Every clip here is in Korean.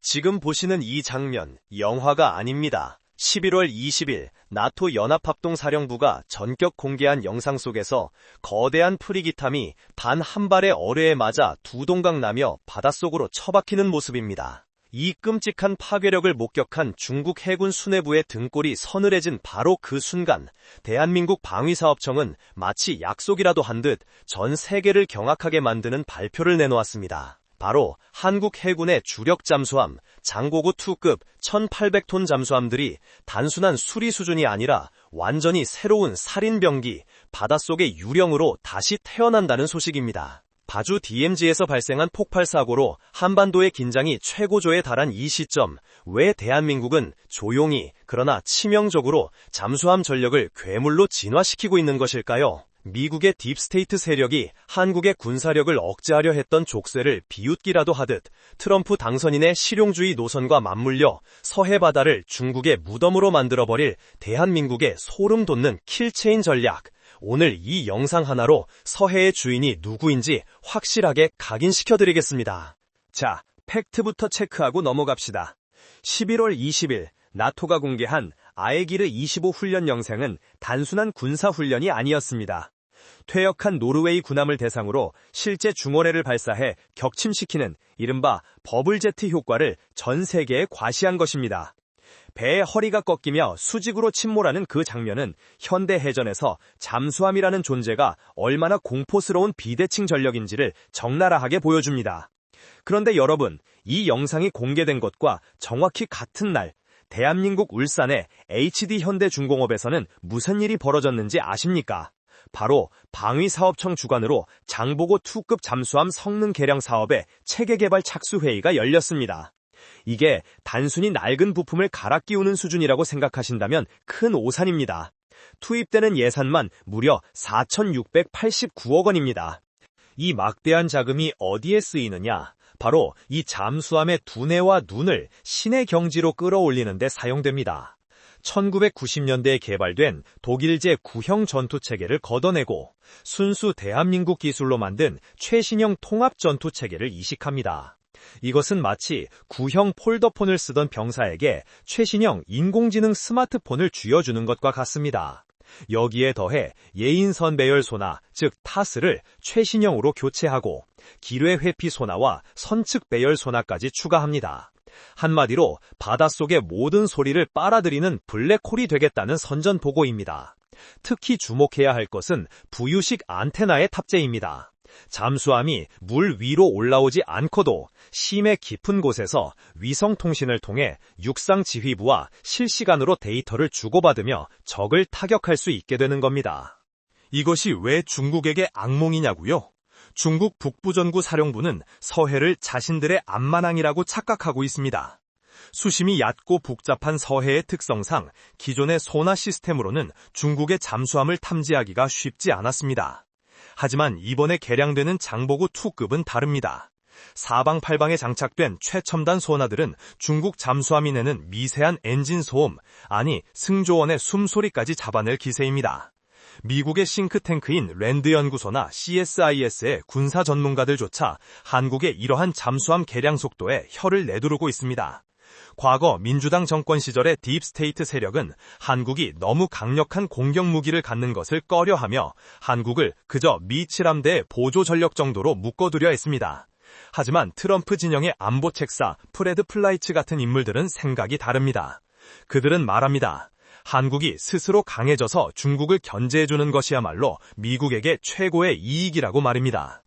지금 보시는 이 장면, 영화가 아닙니다. 11월 20일 나토 연합합동사령부가 전격 공개한 영상 속에서 거대한 프리기탐이 단 한 발의 어뢰에 맞아 두 동강 나며 바닷속으로 처박히는 모습입니다. 이 끔찍한 파괴력을 목격한 중국 해군 수뇌부의 등골이 서늘해진 바로 그 순간, 대한민국 방위사업청은 마치 약속이라도 한 듯 전 세계를 경악하게 만드는 발표를 내놓았습니다. 바로 한국 해군의 주력 잠수함 장보고 2급 1800톤 잠수함들이 단순한 수리 수준이 아니라 완전히 새로운 살인병기, 바닷속의 유령으로 다시 태어난다는 소식입니다. 파주 DMZ에서 발생한 폭발 사고로 한반도의 긴장이 최고조에 달한 이 시점, 왜 대한민국은 조용히 그러나 치명적으로 잠수함 전력을 괴물로 진화시키고 있는 것일까요? 미국의 딥스테이트 세력이 한국의 군사력을 억제하려 했던 족쇄를 비웃기라도 하듯 트럼프 당선인의 실용주의 노선과 맞물려 서해 바다를 중국의 무덤으로 만들어버릴 대한민국의 소름 돋는 킬체인 전략. 오늘 이 영상 하나로 서해의 주인이 누구인지 확실하게 각인시켜드리겠습니다. 자, 팩트부터 체크하고 넘어갑시다. 11월 20일 나토가 공개한 아에기르 25 훈련 영상은 단순한 군사훈련이 아니었습니다. 퇴역한 노르웨이 군함을 대상으로 실제 중어뢰를 발사해 격침시키는 이른바 버블제트 효과를 전 세계에 과시한 것입니다. 배의 허리가 꺾이며 수직으로 침몰하는 그 장면은 현대 해전에서 잠수함이라는 존재가 얼마나 공포스러운 비대칭 전력인지를 적나라하게 보여줍니다. 그런데 여러분, 이 영상이 공개된 것과 정확히 같은 날, 대한민국 울산의 HD현대중공업에서는 무슨 일이 벌어졌는지 아십니까? 바로 방위사업청 주관으로 장보고 2급 잠수함 성능 개량 사업의 체계개발 착수회의가 열렸습니다. 이게 단순히 낡은 부품을 갈아 끼우는 수준이라고 생각하신다면 큰 오산입니다. 투입되는 예산만 무려 4,689억 원입니다. 이 막대한 자금이 어디에 쓰이느냐? 바로 이 잠수함의 두뇌와 눈을 신의 경지로 끌어올리는 데 사용됩니다. 1990년대에 개발된 독일제 구형 전투체계를 걷어내고 순수 대한민국 기술로 만든 최신형 통합 전투체계를 이식합니다. 이것은 마치 구형 폴더폰을 쓰던 병사에게 최신형 인공지능 스마트폰을 쥐어주는 것과 같습니다. 여기에 더해 예인선 배열 소나, 즉 타스를 최신형으로 교체하고 기뢰 회피 소나와 선측 배열 소나까지 추가합니다. 한마디로 바닷속의 모든 소리를 빨아들이는 블랙홀이 되겠다는 선전보고입니다. 특히 주목해야 할 것은 부유식 안테나의 탑재입니다. 잠수함이 물 위로 올라오지 않고도 심해 깊은 곳에서 위성통신을 통해 육상지휘부와 실시간으로 데이터를 주고받으며 적을 타격할 수 있게 되는 겁니다. 이것이 왜 중국에게 악몽이냐고요? 중국 북부전구 사령부는 서해를 자신들의 앞마당이라고 착각하고 있습니다. 수심이 얕고 복잡한 서해의 특성상 기존의 소나 시스템으로는 중국의 잠수함을 탐지하기가 쉽지 않았습니다. 하지만 이번에 개량되는 장보고 2급은 다릅니다. 사방팔방에 장착된 최첨단 소나들은 중국 잠수함이 내는 미세한 엔진 소음, 아니 승조원의 숨소리까지 잡아낼 기세입니다. 미국의 싱크탱크인 랜드연구소나 CSIS의 군사 전문가들조차 한국의 이러한 잠수함 개량 속도에 혀를 내두르고 있습니다. 과거 민주당 정권 시절의 딥스테이트 세력은 한국이 너무 강력한 공격 무기를 갖는 것을 꺼려하며 한국을 그저 미 칠함대의 보조 전력 정도로 묶어두려 했습니다. 하지만 트럼프 진영의 안보 책사 프레드 플라이츠 같은 인물들은 생각이 다릅니다. 그들은 말합니다. 한국이 스스로 강해져서 중국을 견제해주는 것이야말로 미국에게 최고의 이익이라고 말입니다.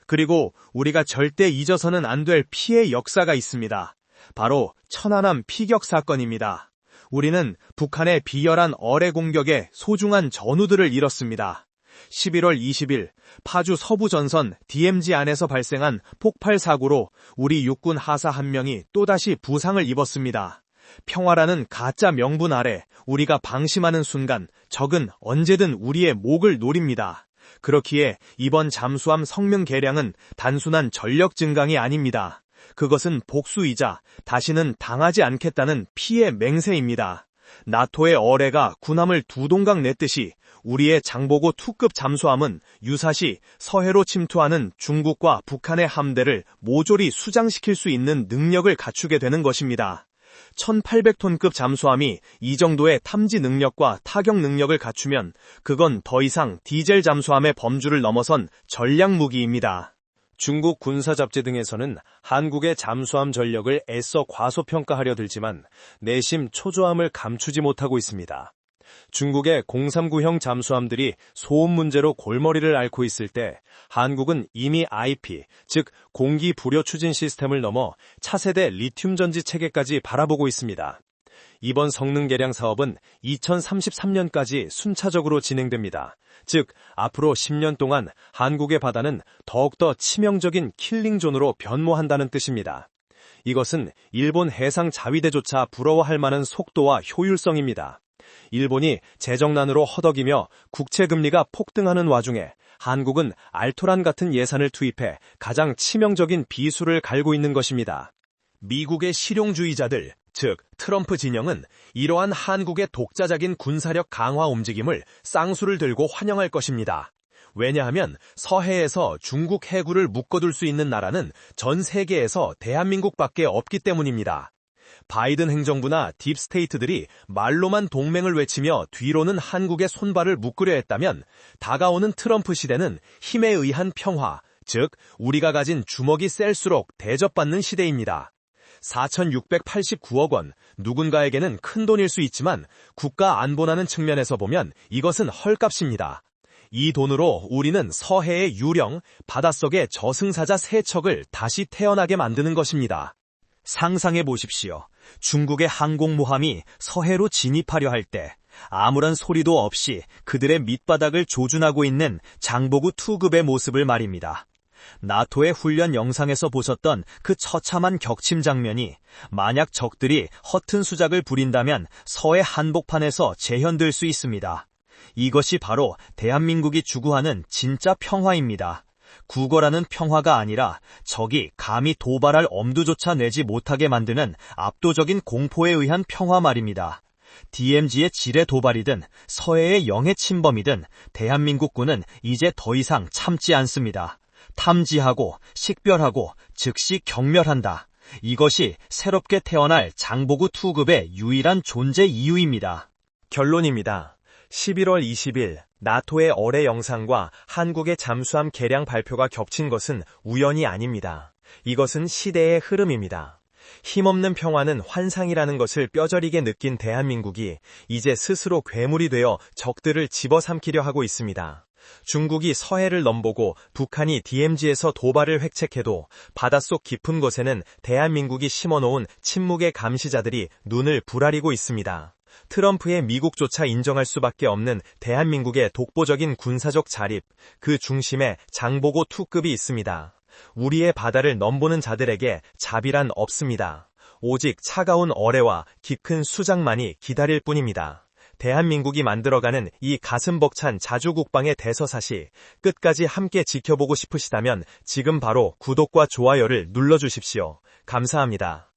그리고 우리가 절대 잊어서는 안 될 피해 역사가 있습니다. 바로 천안함 피격 사건입니다. 우리는 북한의 비열한 어뢰 공격에 소중한 전우들을 잃었습니다. 11월 20일 파주 서부전선 DMZ 안에서 발생한 폭발 사고로 우리 육군 하사 한 명이 또다시 부상을 입었습니다. 평화라는 가짜 명분 아래 우리가 방심하는 순간 적은 언제든 우리의 목을 노립니다. 그렇기에 이번 잠수함 성능 개량은 단순한 전력 증강이 아닙니다. 그것은 복수이자 다시는 당하지 않겠다는 피해 맹세입니다. 나토의 어뢰가 군함을 두 동강 냈듯이 우리의 장보고 투급 잠수함은 유사시 서해로 침투하는 중국과 북한의 함대를 모조리 수장시킬 수 있는 능력을 갖추게 되는 것입니다. 1800톤급 잠수함이 이 정도의 탐지 능력과 타격 능력을 갖추면 그건 더 이상 디젤 잠수함의 범주를 넘어선 전략 무기입니다. 중국 군사 잡지 등에서는 한국의 잠수함 전력을 애써 과소평가하려 들지만 내심 초조함을 감추지 못하고 있습니다. 중국의 039형 잠수함들이 소음 문제로 골머리를 앓고 있을 때 한국은 이미 IP, 즉 공기 불여 추진 시스템을 넘어 차세대 리튬 전지 체계까지 바라보고 있습니다. 이번 성능 개량 사업은 2033년까지 순차적으로 진행됩니다. 즉 앞으로 10년 동안 한국의 바다는 더욱더 치명적인 킬링존으로 변모한다는 뜻입니다. 이것은 일본 해상 자위대조차 부러워할 만한 속도와 효율성입니다. 일본이 재정난으로 허덕이며 국채금리가 폭등하는 와중에 한국은 알토란 같은 예산을 투입해 가장 치명적인 비수를 갈고 있는 것입니다. 미국의 실용주의자들, 즉 트럼프 진영은 이러한 한국의 독자적인 군사력 강화 움직임을 쌍수를 들고 환영할 것입니다. 왜냐하면 서해에서 중국 해구를 묶어둘 수 있는 나라는 전 세계에서 대한민국밖에 없기 때문입니다. 바이든 행정부나 딥스테이트들이 말로만 동맹을 외치며 뒤로는 한국의 손발을 묶으려 했다면 다가오는 트럼프 시대는 힘에 의한 평화, 즉 우리가 가진 주먹이 셀수록 대접받는 시대입니다. 4,689억 원, 누군가에게는 큰돈일 수 있지만 국가 안보라는 측면에서 보면 이것은 헐값입니다. 이 돈으로 우리는 서해의 유령, 바닷속의 저승사자 세 척을 다시 태어나게 만드는 것입니다. 상상해 보십시오. 중국의 항공모함이 서해로 진입하려 할 때 아무런 소리도 없이 그들의 밑바닥을 조준하고 있는 장보고 2급의 모습을 말입니다. 나토의 훈련 영상에서 보셨던 그 처참한 격침 장면이 만약 적들이 허튼 수작을 부린다면 서해 한복판에서 재현될 수 있습니다. 이것이 바로 대한민국이 추구하는 진짜 평화입니다. 국어라는 평화가 아니라 적이 감히 도발할 엄두조차 내지 못하게 만드는 압도적인 공포에 의한 평화 말입니다. DMZ의 지뢰 도발이든 서해의 영해 침범이든 대한민국군은 이제 더 이상 참지 않습니다. 탐지하고 식별하고 즉시 경멸한다. 이것이 새롭게 태어날 장보고 2급의 유일한 존재 이유입니다. 결론입니다. 11월 20일 나토의 어뢰 영상과 한국의 잠수함 개량 발표가 겹친 것은 우연이 아닙니다. 이것은 시대의 흐름입니다. 힘없는 평화는 환상이라는 것을 뼈저리게 느낀 대한민국이 이제 스스로 괴물이 되어 적들을 집어삼키려 하고 있습니다. 중국이 서해를 넘보고 북한이 DMZ에서 도발을 획책해도 바닷속 깊은 곳에는 대한민국이 심어놓은 침묵의 감시자들이 눈을 부라리고 있습니다. 트럼프의 미국조차 인정할 수밖에 없는 대한민국의 독보적인 군사적 자립, 그 중심에 장보고 2급이 있습니다. 우리의 바다를 넘보는 자들에게 자비란 없습니다. 오직 차가운 어뢰와 깊은 수장만이 기다릴 뿐입니다. 대한민국이 만들어가는 이 가슴 벅찬 자주국방의 대서사시 끝까지 함께 지켜보고 싶으시다면 지금 바로 구독과 좋아요를 눌러주십시오. 감사합니다.